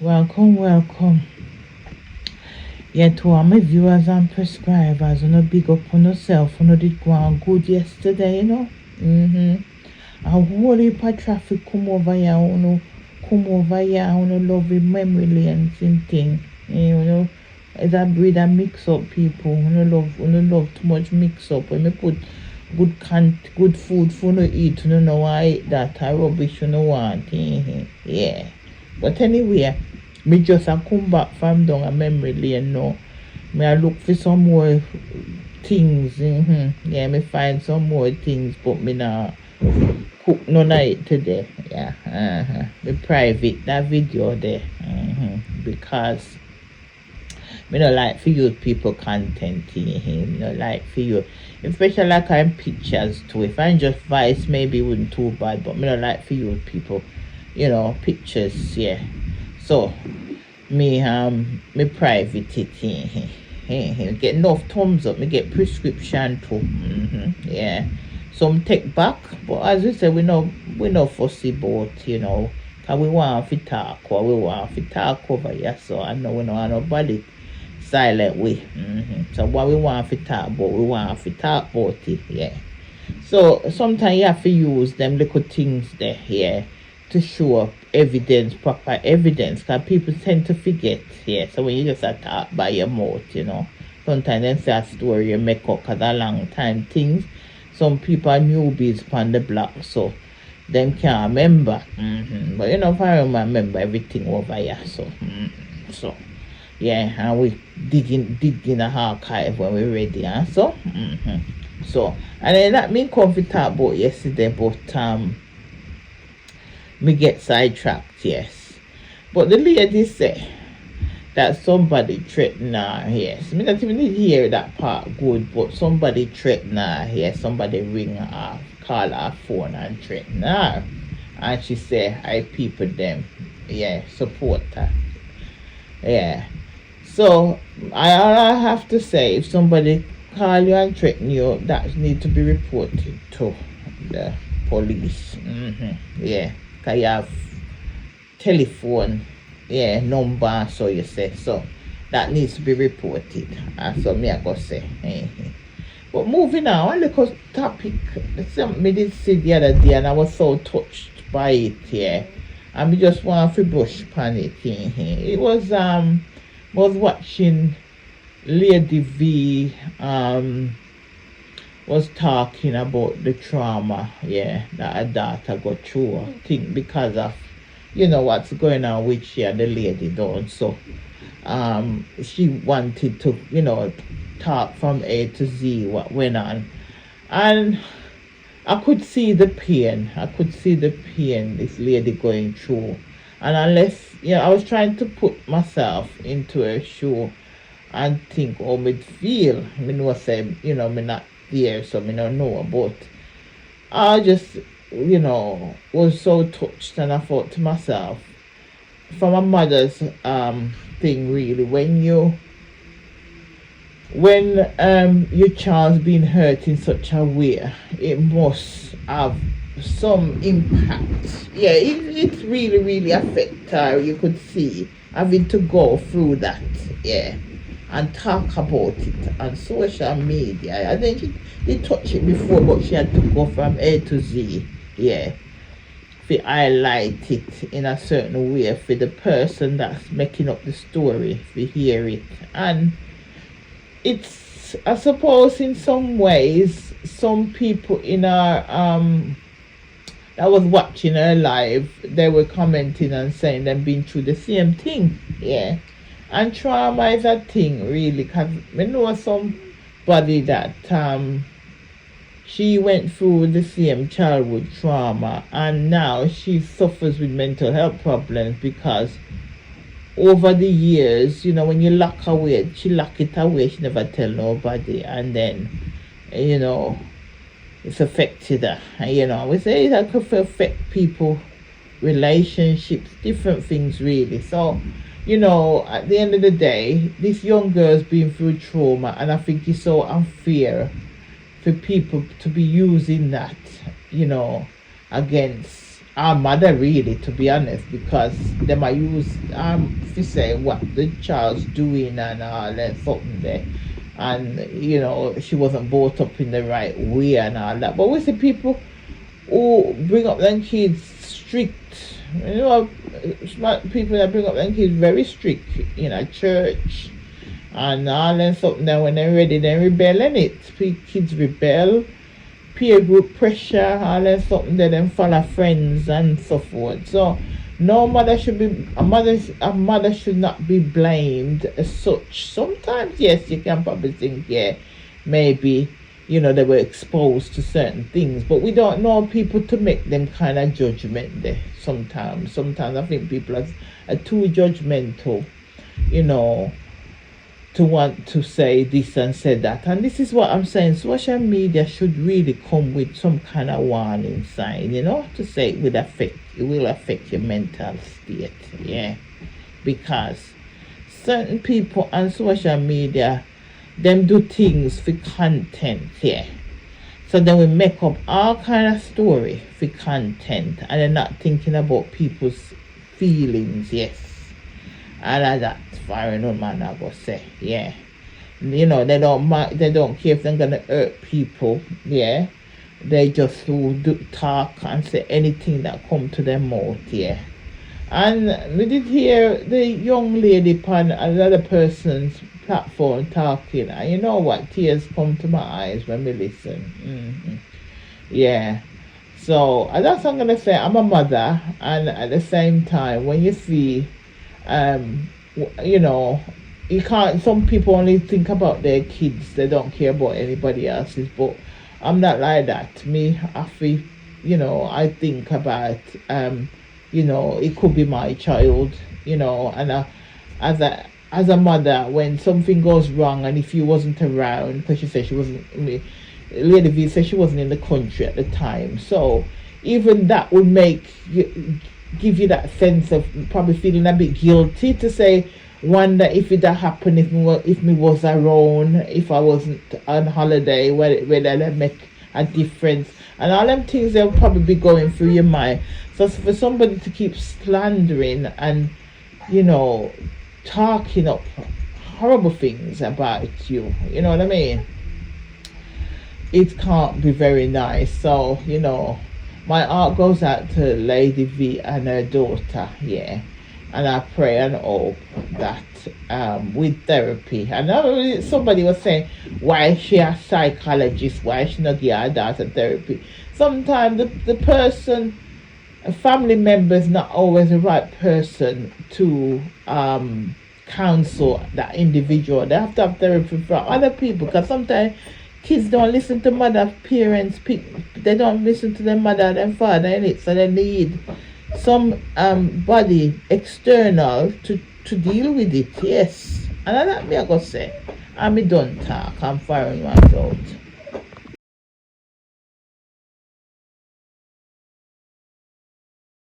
Welcome, welcome. Yeah, to all my viewers and prescribers, big up on yourself. Did go on good yesterday, A whole heap of traffic come over here, come over here, love with memory lanes and thing. It's a breed of mix up people. Love too much mix up. When me put good food for no eat, know why I eat that rubbish want. Yeah. But anyway, me just a come back from down a memory lane now. Me I look for some more things. Yeah, me find some more things, but me not cook none of it today. Yeah, Me private that video there. Because me not like for you people content. Me not like for you, especially like I'm pictures too. If I'm just voice, maybe it wouldn't too bad, but me not like for you people. Pictures, yeah. So me private it. Get enough thumbs up, me get prescription too. Yeah. Some take back, but as we say, we no fussy about, cause we want to talk or we want to talk over here, so I know we don't want nobody silent way. So what we want to talk about, we want to talk about it, yeah. So sometimes you have to use them little things there, yeah, to show up evidence, proper evidence, because people tend to forget, yeah. So when you just talk by your mouth, sometimes they say a story you make up because a long time things. Some people are newbies on the block, so them can't remember. But if I remember everything over here, so yeah, and we dig in a archive when we're ready, so and then that me come to talk about yesterday, but me get sidetracked, yes. But the lady say that somebody threatened her, yes. Me not even need to hear that part good, but somebody threatened her, yes. Somebody ring her, call her phone and threaten her. And she say, I people them, yeah, support her. Yeah. So I have to say, if somebody call you and threaten you, that need to be reported to the police. Yeah. Because you have telephone, yeah, number, so you say, so that needs to be reported. And so me I go say. But moving on, a little topic, something I did see the other day and I was so touched by it, yeah. And we just want to brush upon it. It was watching Lady V was talking about the trauma, yeah, that her daughter got through. I think because of, what's going on with she and the lady done. So she wanted to, talk from A to Z what went on. And I could see the pain. This lady going through. And unless, I was trying to put myself into her shoe and think how me feel. I know say, me not there, so me don't know, but I just, was so touched, and I thought to myself, from a mother's thing really, when your child's been hurt in such a way, it must have some impact. Yeah, it really, really affect her. You could see having to go through that, yeah, and talk about it on social media. I think she did touch it before, but she had to go from A to Z, yeah, to highlight it in a certain way for the person that's making up the story to hear it. And it's, I suppose, in some ways, some people in our that was watching her live, they were commenting and saying they've been through the same thing, yeah. And trauma is a thing, really, because we know somebody that she went through the same childhood trauma, and now she suffers with mental health problems because over the years, when you lock away, she lock it away, she never tell nobody, and then, it's affected her. And, we say that could affect people, relationships, different things, really. So, at the end of the day, this young girl's been through trauma, and I think it's so unfair for people to be using that, against our mother really, to be honest, because they might use to say what the child's doing and all that something there. And she wasn't brought up in the right way and all that. But we see people who bring up their kids strict. Smart people that bring up their kids very strict in a church and all that something. Then when they're ready, they rebel in it. Kids rebel, peer group pressure, all that something. They then follow friends and so forth. So no mother should be a mother should not be blamed as such. Sometimes yes, you can probably think maybe they were exposed to certain things, but we don't know people to make them kind of judgment there. Sometimes I think people are too judgmental, to want to say this and say that. And this is what I'm saying. Social media should really come with some kind of warning sign, to say it will affect your mental state. Yeah. Because certain people on social media, them do things for content, yeah. So then we make up all kind of story for content and they're not thinking about people's feelings, yes. And that's foreign woman I go say, yeah. They don't care if they're gonna hurt people, yeah. They just will talk and say anything that come to their mouth, yeah. And we did hear the young lady upon another person's platform talking, and you know what? Tears come to my eyes when we listen. Yeah. So that's what I'm gonna say. I'm a mother, and at the same time, when you see, you can't. Some people only think about their kids; they don't care about anybody else's. But I'm not like that. Me, I feel, I think about, it could be my child, and as a mother, when something goes wrong, and if you wasn't around, because she said she wasn't, Lady V said she wasn't in the country at the time, so even that would give you that sense of probably feeling a bit guilty to say, wonder if it had happened if me was around, if I wasn't on holiday, whether that make a difference, and all them things they'll probably be going through your mind. So for somebody to keep slandering and talking up horrible things about you, you know what I mean, it can't be very nice. So my heart goes out to Lady V and her daughter, yeah, and I pray and hope that with therapy, I know somebody was saying why she a psychologist, why she not give her daughter therapy. Sometimes the person, a family member is not always the right person to counsel that individual. They have to have therapy from other people, because sometimes kids don't listen to mother, parents, they don't listen to their mother and father in it, so they need some body external to deal with it, yes. And that's me I go say, I'm done talk, I'm firing my out.